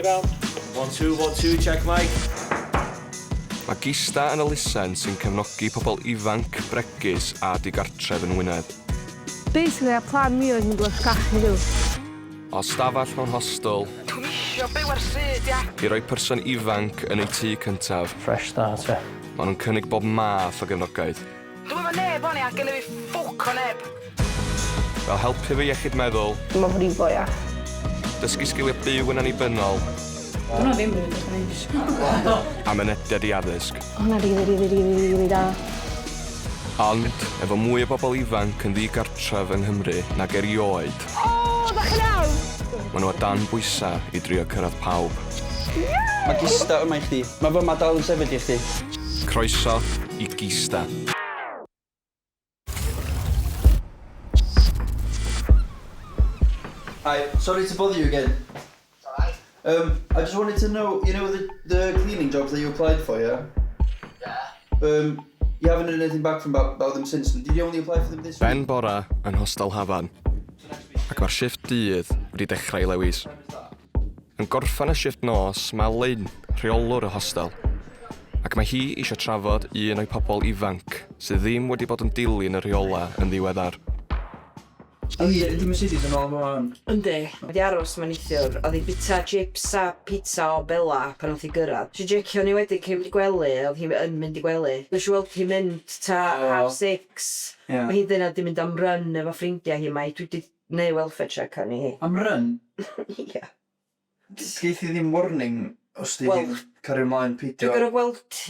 around. 1 2 1 2 check mic. Mae Gista yn elusen sy'n cefnogi pobl ifanc, bregus a digartref yn Wynedd. Basically, a plan mi oedd mynd lysgach heddiw. O stafell mewn hostel, Dwi'n isio byw ar syd, ia. i roi person ifanc yn ei tŷ cyntaf. Fresh start, yeah. Maen nhw'n cynnig bob math o gefnogaeth. Dwi'n efo neb o'n i, a gynnu fi ffwc o neb. Fel helpu fi iechyd meddwl, Dwi'n meddwl bod i'n ia. dysgu sgiliau byw yn annibynnol, Hwna ddim yn mynd a mynediad i addysg. Hwna rili da. Ond, efo mwy o bobl ifanc yn ddigartref yng Nghymru nag erioed, O, da chi'n iawn? maen nhw o dan bwysa i drio cyrraedd pawb. Mae Gista yma i chdi. Mae fy dal yn sefyd i chdi. Croeso i Gista. Hi, sorry to bother you again. I just wanted to know, the cleaning jobs that you applied for, yeah? Yeah. You haven't heard anything back from about them since. Did you only apply for them this week? Ben bora yn hostel Hafan, ac mae'r shifft dydd wedi dechrau i lewis. Yn gorffan y shifft nos, mae Lynn, rheolwr y hostel, ac mae hi eisiau trafod un o'i pobl ifanc sydd ddim wedi bod yn dilyn y rheola yn ddiweddar. Ydy Mercedes yn ôl fo'n? Yndi. Wedi aros ma'n neithiwr. Oedd hi bita chips a pizza o Bella pan oedd hi gyrraedd. Si jecio ni wedi cyn mynd i gwely, oedd hi yn mynd i gwely. Nes i weld hi mynd ta 6:30. Ie. Mae hi dyna di mynd am run efo ffrindiau hi mai. Dwi wedi neu welfare check arni hi. Am run? Ia. Geith i ddim warning os di Wel, cario ymlaen Dwi'n pidio. gorau gweld...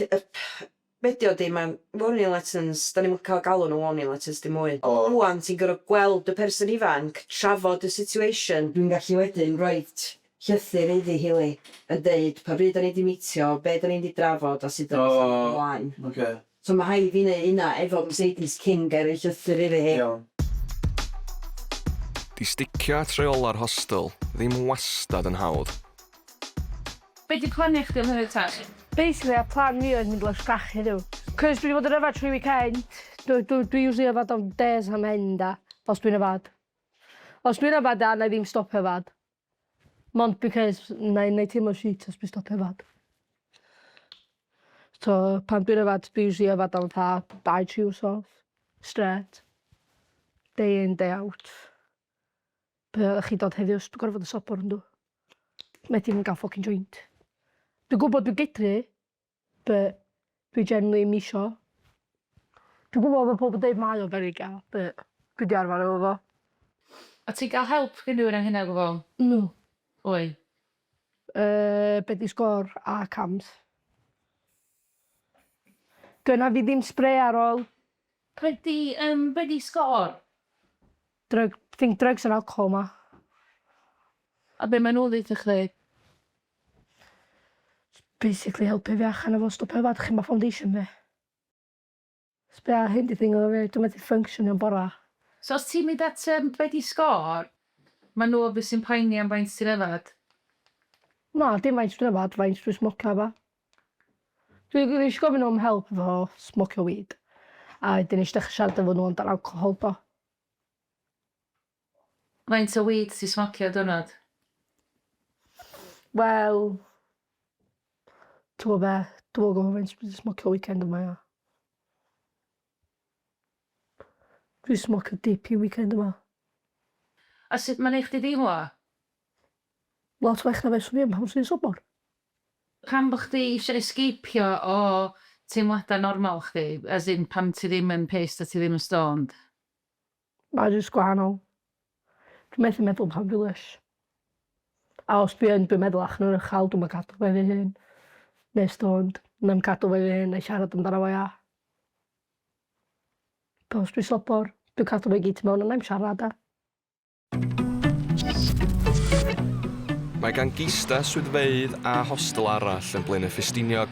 Bedio di, mae warning letters, da ni'n cael galw nhw warning letters di mwy. O. Rwan, ti'n gorau gweld y person ifanc, trafod y situation. Dwi'n gallu wedyn roed llythyr iddi hili yn deud pa bryd da ni di mitio, be da ni di drafod a sut da ni'n sefyll ymlaen. Oce. So mae rhaid fi wneud hynna efo Mercedes King gael ei llythyr iddi hi. Iawn. Di sticio at reola'r hostel ddim wastad yn hawdd. Be di plannu chdi am hynny ta? Basically, a plan mi oedd mynd lysgach heddiw. Cys dwi wedi bod yn yfad trwy weekend, dwi usually yfad am days am end a, os dwi'n yfad. Os dwi'n yfad a, na i ddim stopio yfad. Mond because na i teimlo shit os dwi'n stopio yfad. So, pan dwi'n yfad, dwi usually yfad am 2-3 wsos. Straight. Day in, day out. Be ydych chi dod heddiw, dwi'n gorfod y sobor yn dwi. Mae ti'n gael ffocin joint. Dwi'n gwybod dwi'n gydru, but dwi genuinely ddim isio. Dwi'n gwybod bod pobl dweud mae o very gael, but dwi di arfer efo fo. A ti'n gael help gen rhywun am hynna gwybod? No. Oi. Be di sgor a cams. Dyna fi ddim spray ar ôl. Be di sgor? Think drugs and alcohol ma. A be maen nhw ddeud i chdi? Basically helpu fi allan efo stopio fad chi'n ma foundation fi. Sbea hyn di thing o fi, dwi'n meddwl function yn bora. So os ti'n mynd at be di sgor, maen nhw beth sy'n poeni am faint ti'n yfad? Na, dim faint dwi'n yfad, faint dwi'n smocio efo. Dwi'n eisiau gofyn nhw'n help efo smocio weed. A dyn eisiau dechrau siarad efo nhw amdan alcohol do. Faint o weed ti'n smocio dwrnod? Wel, dwi'n gwybod faint dwi'n smocio weekend yma, ia. Dwi'n smocio dip i weekend yma. A sut mae'n eich di deimlo? Lot wech na fe swn i am pan sy'n sobor. Pam bod chdi eisiau esgapio o teimladau normal chdi, as in pam ti ddim yn pissed a ti ddim yn stoned? Mae'n jyst gwahanol. Dwi'n meddwl pan fi lysh. A os dwi'n meddwl ach nhw'n uchel, dwi'n cadw fe fi hyn. Neu stoned, neu cadw fe fi hyn, neu siarad amdano fo ia. Os dwi'n sobor, dwi'n cadw fe gyd mewn, neu siarad a. Mae gan Gista swyddfeydd a hostel arall yn Blaenau Ffestiniog.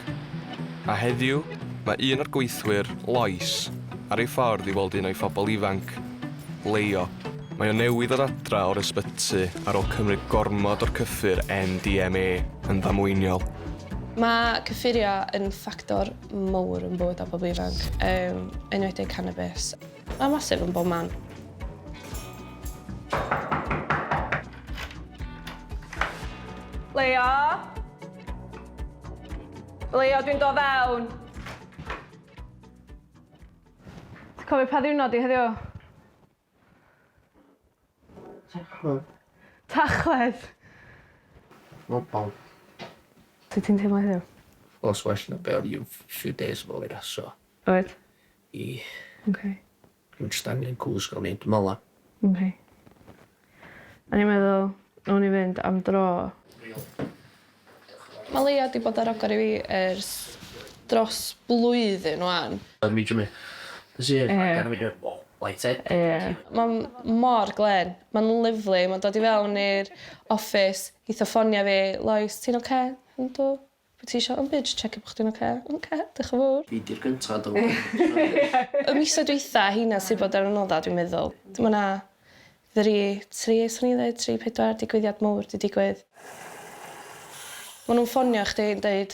A heddiw, mae un o'r gweithwyr, Lois, ar ei ffordd i weld un o'i phobl ifanc, Leo. Mae o newydd ddod adra o'r ysbyty ar ôl cymryd gormod o'r cyffur MDMA yn ddamweiniol. Mae cyffurio yn ffactor mawr yn bywyd o bobl ifanc, enwedig cannabis. Mae'n masif yn bob man. Leo? Leo, dwi'n dod fewn. Ti'n cofio pa ddiwrnod i heddiw? Tachled. Mobile. Sut ti'n teimlo heddiw? Os well na be o'n i a few days ago i'r aso. Oed? I... Okay. Dwi'n just angen cwrs gael ni, dwi'n meddwl. Okay. A ni'n meddwl, o'n i fynd am dro. Mae Leia wedi bod ar ogor i fi ers dros blwyddyn wan. Mi Jimmy. Dwi'n sy'n gan fi dwi'n light head. Mae'n mor glen, mae'n lyflu, mae'n dod i fewn i'r office, eitha ffonio fi, Lois, ti'n oce? Yndw. Be ti eisiau? Yn byd, checio bod chdi'n oce? Oce, diolch yn fawr. Fi di'r gyntaf dwi'n Y misoedd dwytha, hynna sydd bod ar ynodda, dwi'n meddwl. Mae yna 3-4 digwyddiad mawr di digwydd. Maen nhw'n ffonio chdi yn dweud,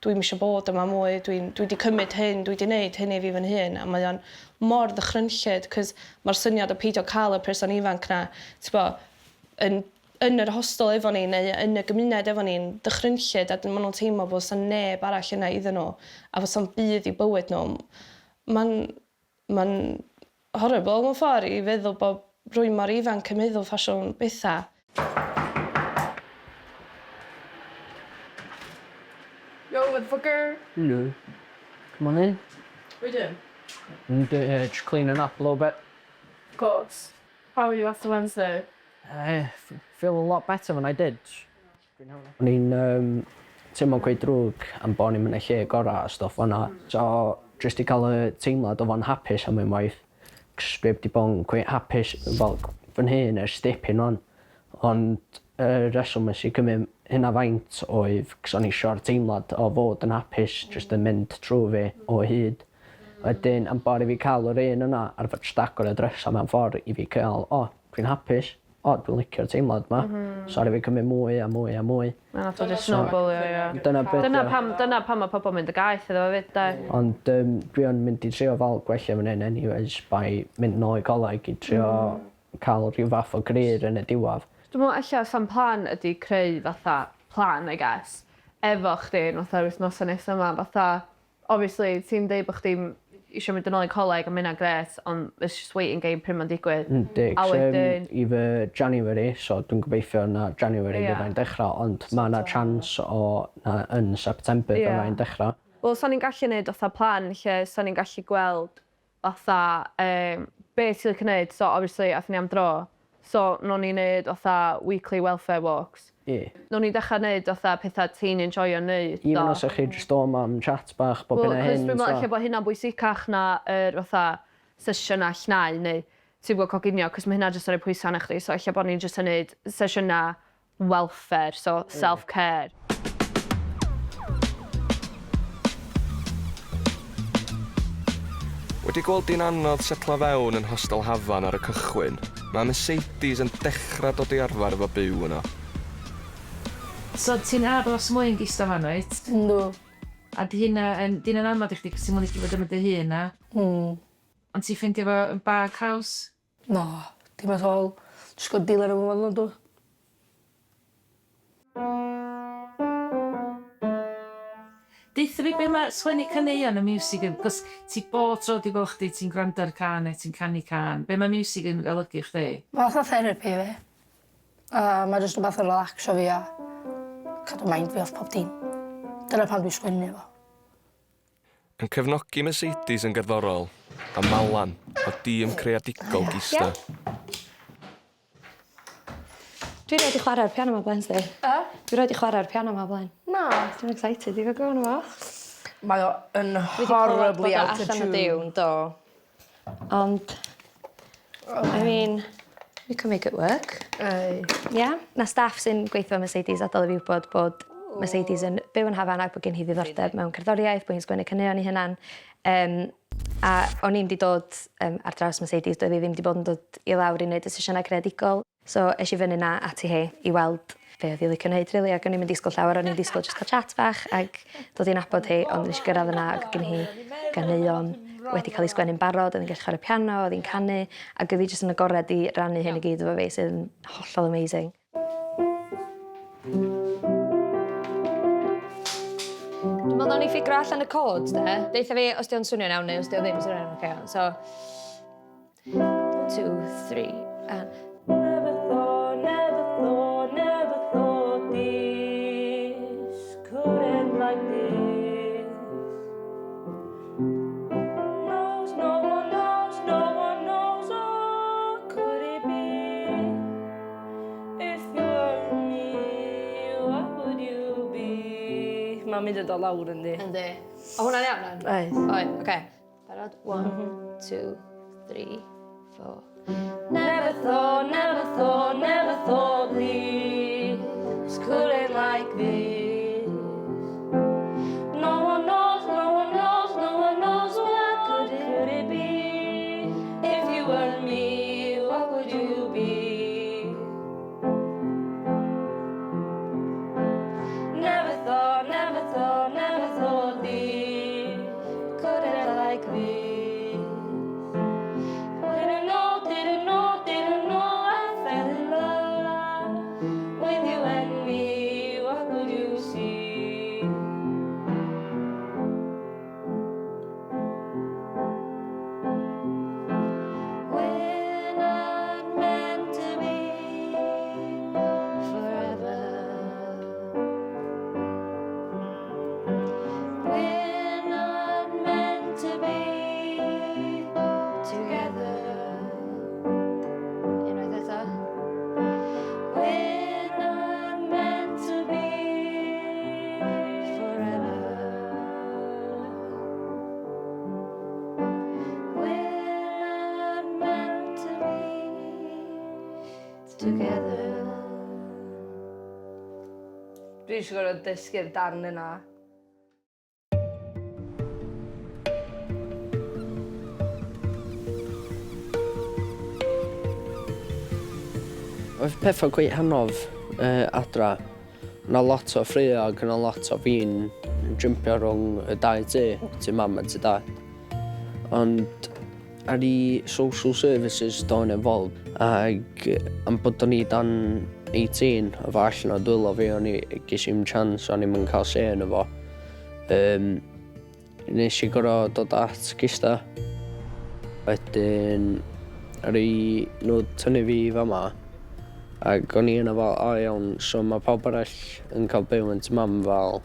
dwi'n eisiau bod yma mwy, dwi wedi cymryd hyn, dwi wedi gwneud hyn i fi fy'n hyn, a mae o'n mor ddychrynllyd, cos mae'r syniad o peidio cael y person ifanc na, yn yr hostel efo ni, neu yn y gymuned efo ni'n dychrynllyd, a maen nhw'n teimlo bod sy'n neb arall yna iddyn nhw, a fod sy'n bydd i bywyd nhw. Mae'n horrible mewn ffordd i feddwl bod rwy'n mor ifanc yn meddwl ffasiwn bethau. Yo, motherfucker. Hello. Come on in. What are you doing? I'm just cleaning up a little bit. Of course. How are you after Wednesday? Feel a lot better than I did. O'n i'n teimlo'n gweud drwg am bod ni'n mynd y lle gorau a stwff o'na. So, jyst i cael y teimlad o fo'n hapus am ein waith. Cos dwi wedi bod yn gweud hapus fel fy'n hyn ers dipyn o'n. Ond y reswm ys i cymryd hynna faint oedd cos o'n i eisiau'r teimlad o fod yn hapus jyst yn mynd trwy fi o hyd. Wedyn, am bod i fi cael yr un yna ar fod stagor y dresa mewn ffordd i fi cael, dwi'n hapus, dwi'n licio'r teimlad yma. So ar i fi cymryd mwy a mwy a mwy. Mae'n atod i snowballio, ie. Dyna pam mae pobl mynd y gaeth iddo fo fyd, da. Ond dwi yn mynd i trio fel gwella fan hyn anyways by mynd nôl i coleg i trio cael rhyw fath o gryr yn y diwadd. Dwi'n meddwl allan sa'n plan ydi creu fatha plan, I guess, efo chdi yn fatha wythnosau nesaf yma. Fatha, obviously, ti'n deud bod chdi eisiau mynd yn ôl i coleg a mynd â gret, ond it's just waiting game pryd mae'n digwydd. A wedyn... I fy January, so dwi'n gobeithio na January fyddai'n dechrau, ond mae yna chance o yn September fyddai'n dechrau. Wel, sa'n ni'n gallu gwneud fatha plan lle sa'n ni'n gallu gweld fatha beth sy'n gwneud, so obviously athyn ni am dro. So, no'n ni'n gwneud fatha weekly welfare walks. No'n ni'n dechrau gwneud fatha pethau ti'n enjoyo wneud. Even os ych chi jyst o am chat bach, bob yna hyn. Dwi'n meddwl eich bod hynna'n bwysicach na fatha sesiynau llnau neu ti'n gwybod coginio, cos mae hynna jyst yn ei pwysau na chdi. So, eich bod ni'n jyst yn gwneud sesiynau welfare, so self-care. Wedi gweld di'n anodd setlo fewn yn hostel Hafan ar y cychwyn, mae Mercedes yn dechrau dod i arfer efo byw yno. So ti'n aros mwy yn gista fan, oed? Yndw. A di hynna'n anodd i chdi, cos ti'n mwyn i chi fod yn mynd y hun na? Ond ti'n ffeindio fo yn bag house? No, dim at all. Just got dealer efo fan nhw. Deitha fi be mae sgwennu caneuon y music yn, cos ti bob tro di gweld chdi ti'n gwrando ar can neu ti'n canu can. Be mae music yn golygu chdi? Fath o therapy fi. Mae jyst yn beth o relaxo fi a cadw mind fi off pob dim. Dyna pan dwi'n sgwennu efo. Yn cefnogi Mercedes yn gerddorol, a Malan o dîm creadigol gista. Dwi rhaid i chwarae'r piano yma blaen, sti. Dwi rhaid i chwarae'r piano yma blaen. Na. Dwi'n excited i gael gwrdd efo. Mae o yn horribly out of tune. Allan o do. Ond, I mean, we can make it work. Yeah. Na staff sy'n gweithio Mercedes adael i fi wybod bod Mercedes yn byw yn Hafan ac bod gen hi ddiddordeb mewn cerddoriaeth, bod hi'n sgwennu caneuon i hynna'n. A o'n i'n di dod ar draws Mercedes, doedd hi ddim di bod yn dod i lawr i wneud y sesiynau creadigol. So, es i fyny na ati hi i weld be oedd i licio wneud, rili, ac o'n i'n mynd disgwyl llawer, o'n i'n disgwyl jyst cael chat bach, ac dod i'n abod hi, ond nes i gyrraedd yna, ac gen hi ganeuon wedi cael ei sgwennu'n barod, oedd hi'n gallu chwarae piano, oedd hi'n canu, ac oedd hi jyst yn agored i rannu hyn i gyd efo fi, sydd yn hollol amazing. Oedden ni ffigro allan y cod, de. Deitha fi os di o'n swnio'n iawn neu os di o ddim yn swnio'n oce. So, 1, 2, 3, and... Never thought this could end like this. No one knows, what could it be? If you were me, what would you be? Mae'n mynd o lawr yndi. Yndi. O hwnna'n iawn, an? Oes. Oed, oce. Barod? 1, 2, 3, 4. Never thought this could end like this. No one knows, what could it be? If you were me, what would you be? Never thought this could end like this. Didn't know I fell in love with you and me. What could you see? We're not meant to be forever. We're not meant to be together. Unwaith eto. We're not meant to be forever. We're not meant to be together. Dwi eisiau gorfod dysgu'r darn yna. Oedd pethau gweith hanodd adra. Yna lot o ffriog, yna lot o fi'n jympio rhwng y dau ty mam a ty dad. Ond ar I social services do'n involved. Ac am bod o'n I dan 18, o fa allan o dwylo fi, o'n I ges i'n chance, o'n I'm yn cael se yn efo. Nes I gorfod dod at Gista. Wedyn, ar I nhw tynnu fi fama. Ac o'n I yna fel, o iawn, so mae pawb arall yn cael byw yn ty mam fel,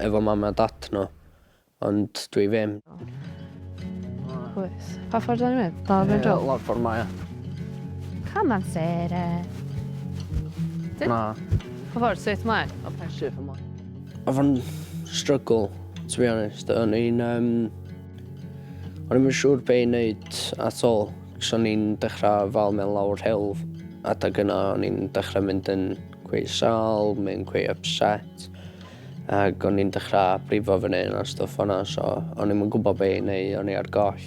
efo mam a dad nhw. Ond dwi ddim. Oes. Pa ffordd o'n i'n mynd? Dal fe'n drol? Lot ffordd mae. Come on, Sarah. Na. Pa ffordd, sut mlaen? Sut ymlaen. Oedd o'n struggle, to be honest. O'n i'n siŵr be i'n neud at all. So o'n i'n dechrau fel mewn lawr hil adag yna. O'n i'n dechrau mynd yn gweud sal, mynd gweud upset. Ac o'n i'n dechrau brifo fyny a stwff o'na. So o'n i'n gwybod be i'n neud, o'n i ar goll.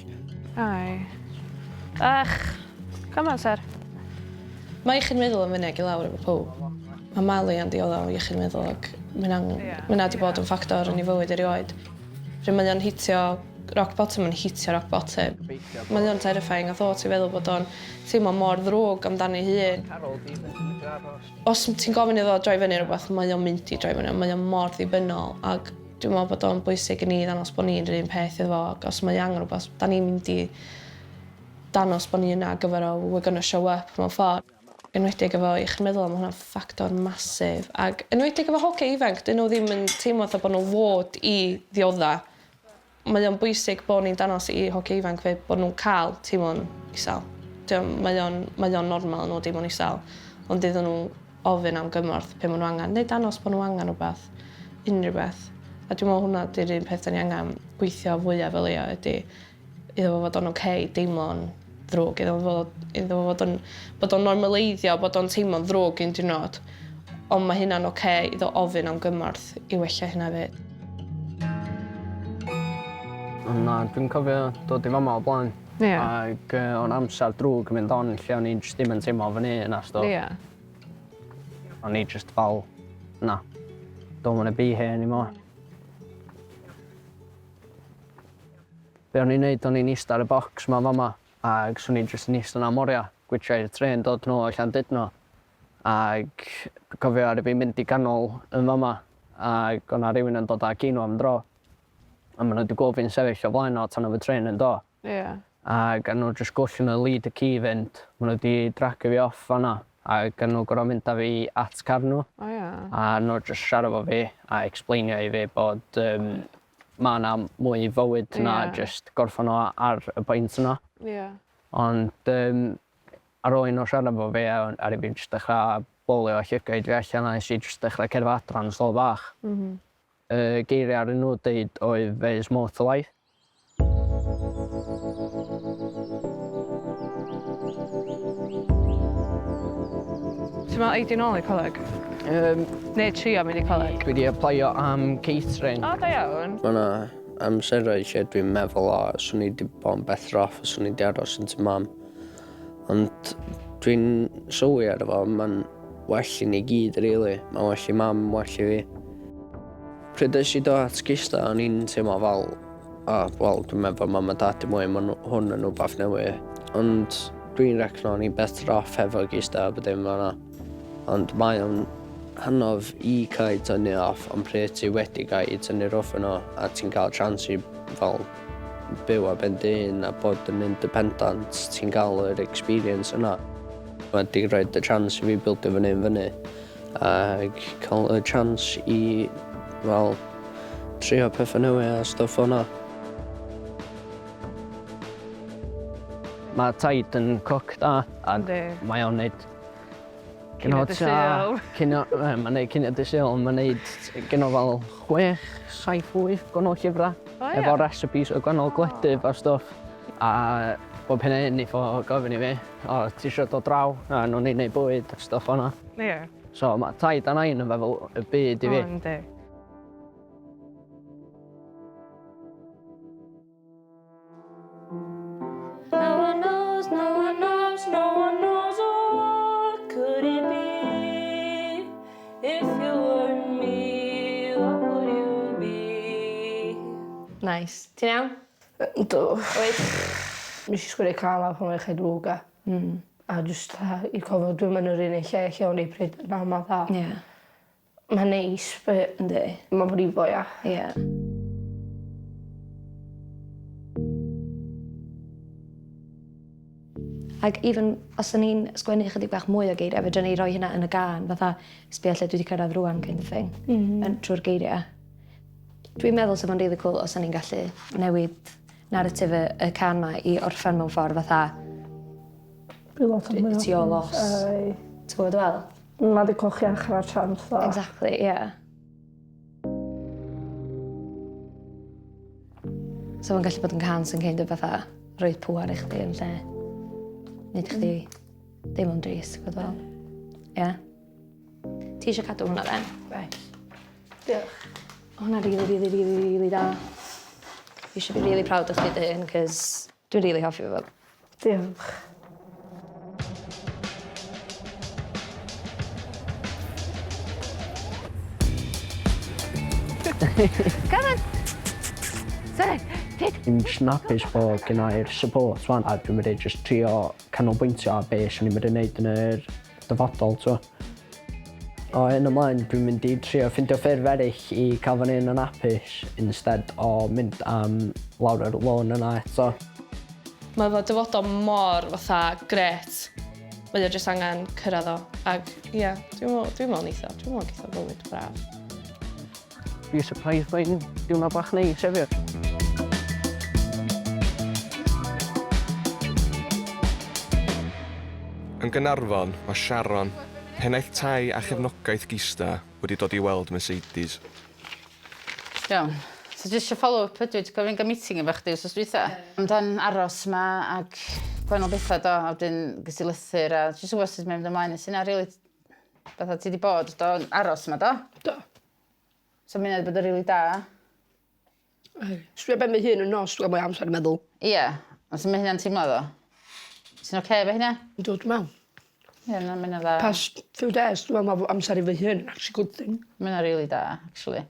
Ai. Come on, Sar. Mae iechyd meddwl yn fyny i lawr efo pob. Mae malu yn dioddol iechyd meddwl ac mae'n wedi bod yn ffactor yn ei fywyd erioed. Rydyn mae'n hitio rock bottom yn hitio rock bottom. Mae'n terrifying a thought I feddwl bod o'n teimlo mor ddrwg amdani hun. Os ti'n gofyn iddo droi fyny rhywbeth, mae o'n mynd I droi fyny, mae o'n mor ddibynnol. Ac dwi'n meddwl bod o'n bwysig I ni danos bod ni'n yr un peth iddo fo. Ac os mae angen rhywbeth, da ni'n mynd I danos bod ni yna gyfer o we're gonna show up mewn ffordd. Enwedig efo iechyd meddwl, mae hwnna'n ffactor masif. Ac enwedig efo hoci ifanc, dyn nhw ddim yn teimlo bod nhw fod I ddioddau. Mae o'n bwysig bod ni'n danos I hoci ifanc fe bod nhw'n cael teimlo'n isel. Mae o'n normal nhw deimlo'n isel. Ond iddyn nhw ofyn am gymorth pe maen nhw angen. Neu danos bod nhw angen rhywbeth, unrhyw beth. A dwi'n meddwl hwnna di'r un peth da ni angen gweithio fwyaf fel ia ydy iddo fod o'n okay, deimlo'n ddrwg. Iddo fod o'n normaleiddio bod o'n teimlo'n ddrwg un diwrnod. Ond mae hynna'n okay iddo ofyn am gymorth I wella hynna fyd. Na, dwi'n cofio dod I fama o blaen. Ac o'n amser drwg yn mynd on lle o'n I just ddim yn teimlo fyny yna stwff. O'n I just fel, na, don't wanna be here anymore. Be o'n i'n neud, o'n i'n eistedd ar y bocs ma fama. Ac swn I just yn eistedd yna moria, gwytio i'r tren dod nhw o Llandudno. Ac cofio ar y fi mynd I ganol yn fama. ac o'na rhywun yn dod â gino am dro. A maen nhw wedi gweld fi'n sefyll o flaen o tan o fy tren yn do. Ie. Ac o'n nhw jyst gwllio nhw lead y ci i fynd. Maen nhw wedi dragio fi off fanna. Ac o'n nhw gorfod mynd â fi at car nhw. O ie. A nhw jyst siarad efo fi a explainio i fi bod mae yna mwy fywyd yna, jyst gorffan o ar y pwynt yna. Ie. Ond ar ôl nhw siarad efo fi, ar i fi jyst dechrau bolio llygaid fi allan a nes i jyst dechrau cerdded adran stol bach. Geiriau ar nhw dweud oedd there's more to life. Ti'n meddwl eidio nôl i coleg? Neu trio mynd i coleg? Dwi wedi aplaio am catering. O, da iawn. Mae yna amserau lle dwi'n meddwl o, swn i wedi bod yn beth roff, swn i wedi aros yn ty mam. Ond dwi'n sylwi ar efo, mae'n well i ni gyd, rili. Mae'n well i mam, well i fi. Pryd ys i do at gista, o'n i'n teimlo fel, wel, dwi'n meddwl mam a dad i mwy, mae hwn yn rhywbeth newydd. Ond dwi'n recno o'n i'n better off efo gista a bydym fan'na. Ond mae o'n hanodd i cael tynnu off, ond pryd ti wedi cael tynnu'r off yno, a ti'n cael chance i fel byw a ben dyn a bod yn independent, ti'n cael yr experience yna. Wedi rhoi y chance i fi bildio fyny, ac cael y chance i, wel, trio pethau newydd a stwff o'na. Mae taid yn coc da, a mae o'n neud Cinio dy Sul. Mae'n neud cinio dy Sul, mae'n neud gynno fel 6, 7, 8 gwahanol llyfrau. Efo recipes o gwahanol gwledydd a stwff. A bob hynny hyn i ffo gofyn i fi, o, ti eisiau dod draw? A nhw'n ei wneud bwyd a stwff o'na. Ie. So mae taid a nain yn feddwl y byd i fi. O, yndi. No one knows, no one knows, no one knows what could it be? If you weren't me, what would you be? Nice. Ti'n iawn? Yndw. Wyt? Nes i sgwiri cama pan oedd chi drwg a. A jyst i cofio dwi'n mynd yr unig lle o'n i pryd yna ma dda. Ie. Mae'n neis, but Yndi. mae'n brifo, ia. Ie. Ac even os o'n i'n sgwennu chydig bach mwy o geiriau, fedrwn ni roi hynna yn y gan, fatha sbio lle dwi wedi cyrraedd rwan kind of thing, trwy'r geiriau. Dwi'n meddwl sef o'n really cool os o'n i'n gallu newid narratif y can ma i orffen mewn ffordd fatha ti o los. Ti'n gwybod fel? Mae di cochi achra'r chance o. Exactly, ie. So fo'n gallu bod yn can sy'n kind of fatha rhoi pŵar i chdi yn lle. Nid chdi ddim o'n dris, gwybod fel. Ie. Ti eisiau cadw hwnna then? Right. Diolch. Hwnna really da. You should be really proud of chdi dy hyn, cos dwi'n really hoffi fo. Diolch. Come on! Sorry, Pete. Dwi'n snapus bod gyda i'r support fan, a dwi'n mynd i just trio canolbwyntio a be sy'n ni'n mynd i wneud yn yr dyfodol, t'wo. O hyn ymlaen, dwi'n mynd i trio ffindio ffurf eraill i cael fan hyn yn apus, instead o mynd am lawr yr lôn yna eto. Mae fo dyfodol mor fatha gret. Mae o jyst angen cyrraedd o. Ac ie, dwi'n meddwl neitho. Dwi'n meddwl geitho bywyd braf. Fi'n surprised mae'n diwrnod bach neis hefyd. Yn Gaernarfon, mae Sharon, pennaeth tai a chefnogaeth gista, wedi dod i weld Mercedes. Iawn. So jyst eisiau follow-up ydw i, ti'n gofyn gael meeting efo chdi wrth dwytha. Amdan aros yma ac gwannol bethau do, a wedyn gys i lythyr a jyst gwybod sut mae'n mynd ymlaen. Sy'n rili, fatha ti wedi bod do aros yma do? Do. So mae'n edrych bod yn rili da. Sbio ben fy hun yn nos, dwi'n mwy amser yn meddwl. Ie, ond sy'n mynd hynna'n teimlo do? Sy'n oce fe hynna? Dwi'n meddwl. Ie, mae'n dda. Past few days, dwi'n meddwl amser i fy hun yn actually good thing. Mae'n rili da, actually.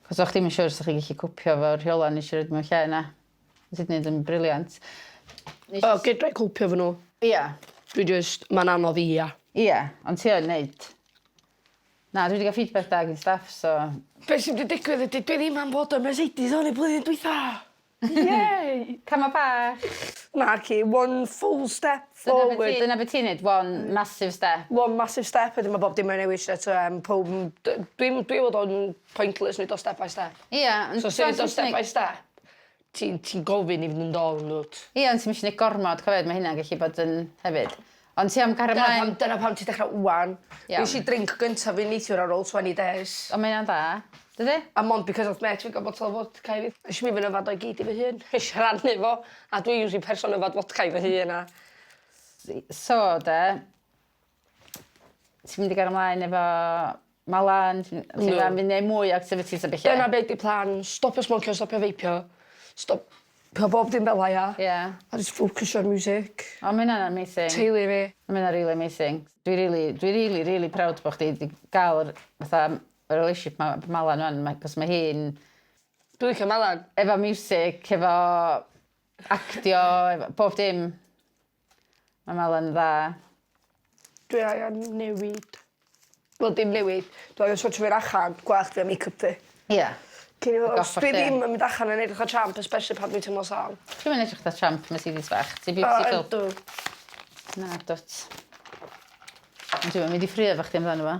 Cos o'ch ddim yn siŵr sa'ch chi'n gallu cwpio fo'r rheola nes i roed mewn lle yna. Nes i'n gwneud yn briliant. O, gydra i cwpio fy nhw. Ie. Dwi just, mae'n anodd i, ia. Ie, ond ti o'n neud. Na, dwi wedi cael feedback da gyda staff, so... Be sy'n wedi digwydd ydy, dwi ddim am fod yn Mercedes o'n ei blwyddyn dwytha. Yay! Cama bach. Na ci, one full step forward. Dyna beth ti'n neud, one massive step. One massive step, ydym mae bob dim yn newid so dwi'n fod o'n pointless neud o step by step. Ie. So sy'n neud o step by step, ti'n gofyn i fynd yn dol yn dod. Ie, ond ti'n mysio neud gormod, cofyd, mae hynna'n gallu bod yn hefyd. Ond ti am cario ymlaen... Dyna pam ti'n dechrau wan. Nes i drink gyntaf fi neithiwr ar ôl 20 days. Ond mae hynna'n da, dydy? A mond because of mate, fi'n gwybod botol o vodka i fi. Ys mi fy'n yfad o'i gyd i fy hun. Ys rannu fo. A dwi'n usually person yfad vodka i fy hun a. So, de, ti'n mynd i gario ymlaen efo malan, ti'n mynd i neud mwy o activities a bellau? Dyna beth di plan. Stopio smocio, stopio feipio. Stopio bob dim fel ia. Ie. A just focus o'r music. O, mae hynna'n amazing. Teulu fi. Mae hynna'n really amazing. Dwi really proud bod chdi wedi gael fatha y relationship Malan wan, cos mae hi'n... Dwi'n licio Malan. Efo music, efo actio, efo bob dim. Mae Malan dda. Dwi angen newid. Wel, dim newid. Dwi angen sortio fi'r achan, gwallt fi a make-up fi. Ie. Cyn i fod, os dwi ddim yn mynd allan yn edrych o champ, especially pan dwi'n teimlo sal. Dwi'n mynd edrych o champ Mercedes fach. Ti beautiful. Ydw. Na, dwt. Ond dwi'n mynd i ffrio efo chdi amdano fo.